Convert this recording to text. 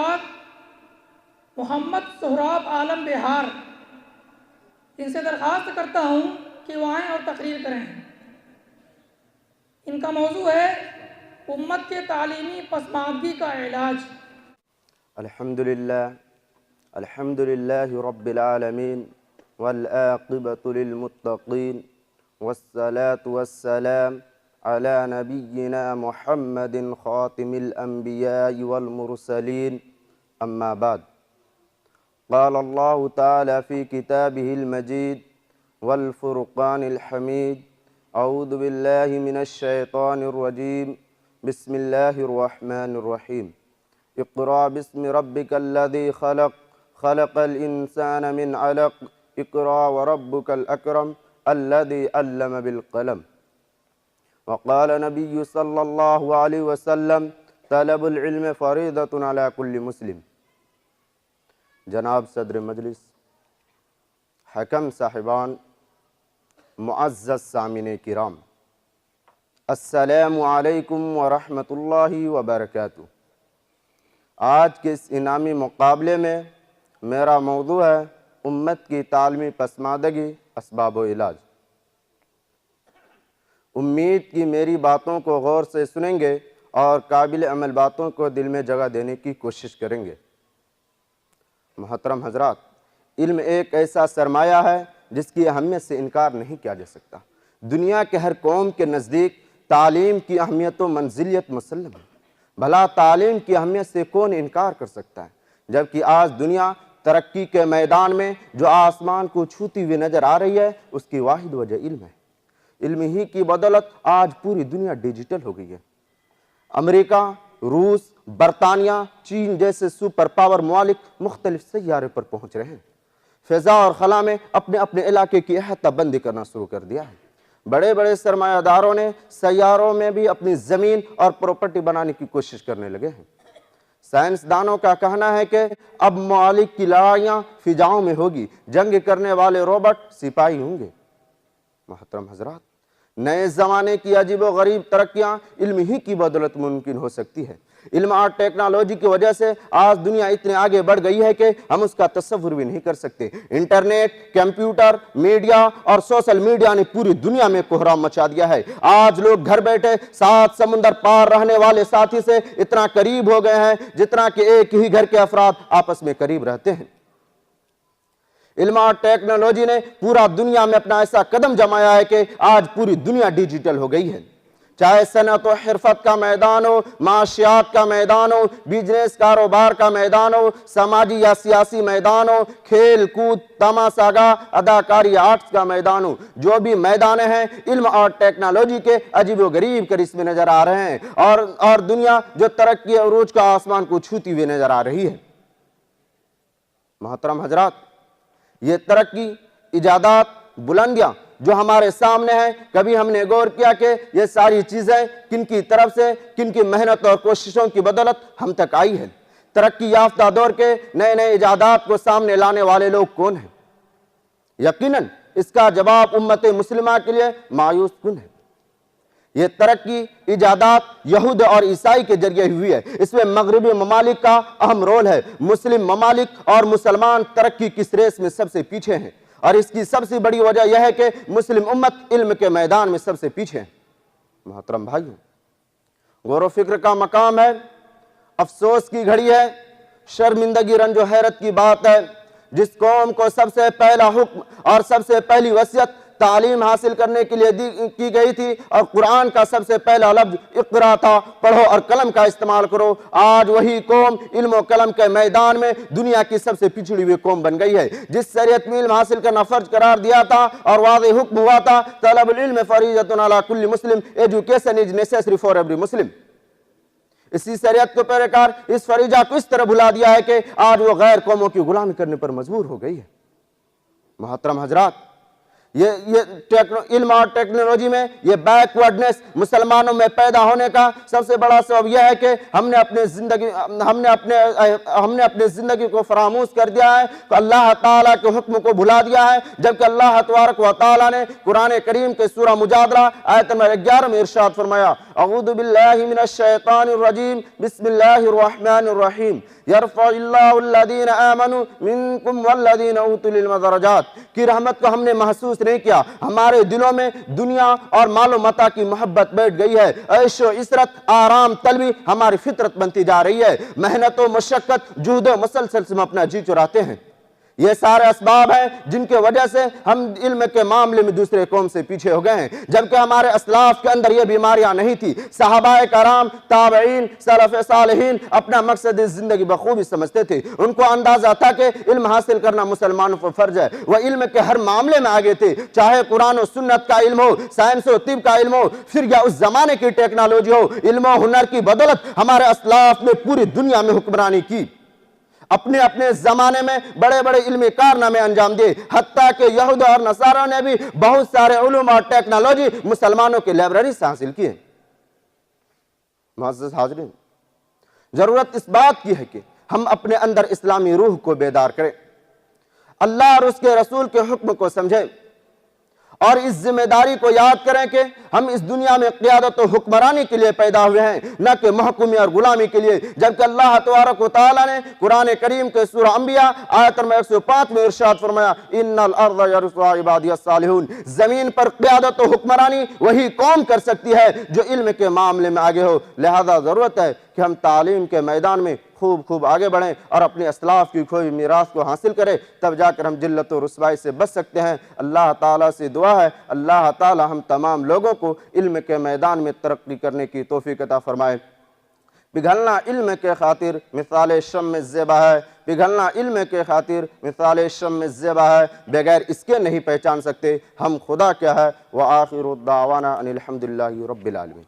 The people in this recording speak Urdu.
استاد محمد سہراب عالم بہار، ان سے درخواست کرتا ہوں کہ وہ آئیں اور تقریر کریں۔ ان کا موضوع ہے امت کے تعلیمی پسماندگی کا علاج۔ الحمد للہ رب العالمین والعاقبۃ للمتقین والصلاة والسلام علی نبینا محمد خاتم الانبیاء والمرسلین، اما بعد۔ قال اللہ تعالی فی کتابہ المجید والفرقان الحمید، اعوذ باللہ من الشیطان الرجیم، بسم اللہ الرحمن الرحیم۔ اقرأ باسم ربک الذی خلق، خلق الانسان من علق، اقرأ وربک الاکرم الذی علم بالقلم۔ وقال نبی صلی اللہ علیہ وسلم، طلب العلم فریضۃ علی کل مسلم۔ جناب صدر مجلس، حکم صاحبان، معزز سامعین کرام، السلام علیکم ورحمۃ اللہ وبرکاتہ۔ آج کے اس انعامی مقابلے میں میرا موضوع ہے امت کی تعلیمی پسماندگی، اسباب و علاج۔ امید کی میری باتوں کو غور سے سنیں گے اور قابل عمل باتوں کو دل میں جگہ دینے کی کوشش کریں گے۔ محترم حضرات، علم ایک ایسا سرمایہ ہے جس کی اہمیت سے انکار نہیں کیا جا سکتا۔ دنیا کے ہر قوم کے نزدیک تعلیم کی اہمیت و منزلیت مسلم ہے، بھلا تعلیم کی اہمیت سے کون انکار کر سکتا ہے؟ جبکہ آج دنیا ترقی کے میدان میں جو آسمان کو چھوتی ہوئی نظر آ رہی ہے، اس کی واحد وجہ علم ہے۔ علم ہی کی بدولت آج پوری دنیا ڈیجیٹل ہو گئی ہے۔ امریکہ، روس، برطانیہ، چین جیسے سپر پاور ممالک مختلف سیارے پر پہنچ رہے ہیں۔ فضا اور خلا میں اپنے اپنے علاقے کی احاطہ بندی کرنا شروع کر دیا ہے۔ بڑے بڑے سرمایہ داروں نے سیاروں میں بھی اپنی زمین اور پراپرٹی بنانے کی کوشش کرنے لگے ہیں۔ سائنسدانوں کا کہنا ہے کہ اب ممالک کی لڑائیاں فضاؤں میں ہوگی، جنگ کرنے والے روبوٹ سپاہی ہوں گے۔ محترم حضرات، نئے زمانے کی عجیب و غریب ترقیاں علم ہی کی بدولت ممکن ہو سکتی ہے۔ علم اور ٹیکنالوجی کی وجہ سے آج دنیا اتنے آگے بڑھ گئی ہے کہ ہم اس کا تصور بھی نہیں کر سکتے۔ انٹرنیٹ، کمپیوٹر، میڈیا اور سوشل میڈیا نے پوری دنیا میں کوہرام مچا دیا ہے۔ آج لوگ گھر بیٹھے 7 سمندر پار رہنے والے ساتھی سے اتنا قریب ہو گئے ہیں جتنا کہ ایک ہی گھر کے افراد آپس میں قریب رہتے ہیں۔ علم اور ٹیکنالوجی نے پورا دنیا میں اپنا ایسا قدم جمایا ہے کہ آج پوری دنیا ڈیجیٹل ہو گئی ہے۔ چاہے صنعت و حرفت کا میدان ہو، معاشیات کا میدان ہو، بزنس کاروبار کا میدان ہو، سماجی یا سیاسی میدان ہو، کھیل کود، تماشا گاہ، اداکاری، آرٹس کا میدان ہو، جو بھی میدان ہیں علم اور ٹیکنالوجی کے عجیب و غریب کرشمے نظر آ رہے ہیں، اور دنیا جو ترقی عروج کا آسمان کو چھوتی ہوئی نظر آ رہی ہے۔ محترم حضرات، یہ ترقی، ایجادات، بلندیاں جو ہمارے سامنے ہیں، کبھی ہم نے غور کیا کہ یہ ساری چیزیں کن کی طرف سے، کن کی محنت اور کوششوں کی بدولت ہم تک آئی ہے؟ ترقی یافتہ دور کے نئے نئے ایجادات کو سامنے لانے والے لوگ کون ہیں؟ یقیناً اس کا جواب امت مسلمہ کے لیے مایوس کن ہے۔ یہ ترقی، ایجادات یہود اور عیسائی کے ذریعے ہوئی ہے۔ اس میں مغربی ممالک کا اہم رول ہے۔ مسلم ممالک اور مسلمان ترقی کی ریس میں سب سے پیچھے ہیں، اور اس کی سب سے بڑی وجہ یہ ہے کہ مسلم امت علم کے میدان میں سب سے پیچھے ہے۔ محترم بھائیوں، غور و فکر کا مقام ہے، افسوس کی گھڑی ہے، شرمندگی، رنج و حیرت کی بات ہے، جس قوم کو سب سے پہلا حکم اور سب سے پہلی وصیت تعلیم حاصل کرنے کے لیے کی گئی تھی، اور قرآن کا سب سے پہلا لفظ اقرا تھا، پڑھو اور قلم کا استعمال کرو، آج وہی قوم علم و قلم کے میدان میں دنیا کی سب سے پچھڑی ہوئی قوم بن گئی ہے۔ جس شریعت میں علم حاصل کرنا فرض قرار دیا تھا اور واضح حکم ہوا تھا، طلب العلم فریضۃ علی کل مسلم، education is necessary for every Muslim, اسی شریعت کو پیروکار اس فریضہ کو اس طرح بھلا دیا ہے کہ آج وہ غیر قوموں کی غلامی کرنے پر مجبور ہو گئی ہے۔ محترم حضرات، یہ علم اور ٹیکنالوجی میں یہ بیکورڈنس مسلمانوں میں پیدا ہونے کا سب سے بڑا سبب یہ ہے کہ ہم نے اپنے زندگی کو فراموش کر دیا ہے، تو اللہ تعالیٰ کے حکم کو بھلا دیا ہے، جبکہ اللہ تبارک و تعالیٰ نے قرآن کریم کے سورہ مجادلہ آیت نمبر 11 میں ارشاد فرمایا، اعوذ باللہ من الشیطان الرجیم بسم اللہ الرحمن الرحیم یرفع اللہ الذین آمنوا منکم والذین اوتوا العلم درجات۔ کی رحمت کو ہم نے محسوس نہیں کیا، ہمارے دلوں میں دنیا اور مال و متاع کی محبت بیٹھ گئی ہے، عیش و عشرت آرام طلبی ہماری فطرت بنتی جا رہی ہے، محنت و مشقت جہد و مسلسل سے ہم اپنا جی چراتے ہیں۔ یہ سارے اسباب ہیں جن کے وجہ سے ہم علم کے معاملے میں دوسرے قوم سے پیچھے ہو گئے ہیں، جبکہ ہمارے اسلاف کے اندر یہ بیماریاں نہیں تھی۔ صحابہ کرام، تابعین، سلف صالحین اپنا مقصد زندگی بخوبی سمجھتے تھے، ان کو اندازہ تھا کہ علم حاصل کرنا مسلمانوں پر فرض ہے، وہ علم کے ہر معاملے میں آگے تھے، چاہے قرآن و سنت کا علم ہو، سائنس و طب کا علم ہو، پھر یا اس زمانے کی ٹیکنالوجی ہو، علم و ہنر کی بدولت ہمارے اسلاف نے پوری دنیا میں حکمرانی کی، اپنے زمانے میں بڑے بڑے علمی کارنامے انجام دیے، حتیٰ کہ یہود اور نصارہ نے بھی بہت سارے علوم اور ٹیکنالوجی مسلمانوں کی لائبریری سے حاصل کیے۔ معزز حاضرین، ضرورت اس بات کی ہے کہ ہم اپنے اندر اسلامی روح کو بیدار کریں، اللہ اور اس کے رسول کے حکم کو سمجھیں، اور اس ذمہ داری کو یاد کریں کہ ہم اس دنیا میں قیادت و حکمرانی کے لیے پیدا ہوئے ہیں، نہ کہ محکومی اور غلامی کے لیے، جبکہ اللہ تبارک و تعالیٰ نے قرآن کریم کے سورہ انبیاء آیت نمبر 105 میں ارشاد فرمایا، ان الارض یرثها عبادی الصالحون، زمین پر قیادت و حکمرانی وہی قوم کر سکتی ہے جو علم کے معاملے میں آگے ہو، لہذا ضرورت ہے کہ ہم تعلیم کے میدان میں خوب آگے بڑھیں اور اپنے اسلاف کی کھوئی میراث کو حاصل کریں، تب جا کر ہم ذلت و رسوائی سے بچ سکتے ہیں۔ اللہ تعالیٰ سے دعا ہے اللہ تعالیٰ ہم تمام لوگوں کو علم کے میدان میں ترقی کرنے کی توفیق عطا فرمائے۔ پگھلنا علم کے خاطر مثال شمع زیبا ہے، پگھلنا علم کے خاطر مثال شمع زیبا ہے، بغیر اس کے نہیں پہچان سکتے ہم خدا کیا ہے۔ وآخر الدعوانا ان الحمدللہ رب العالمین۔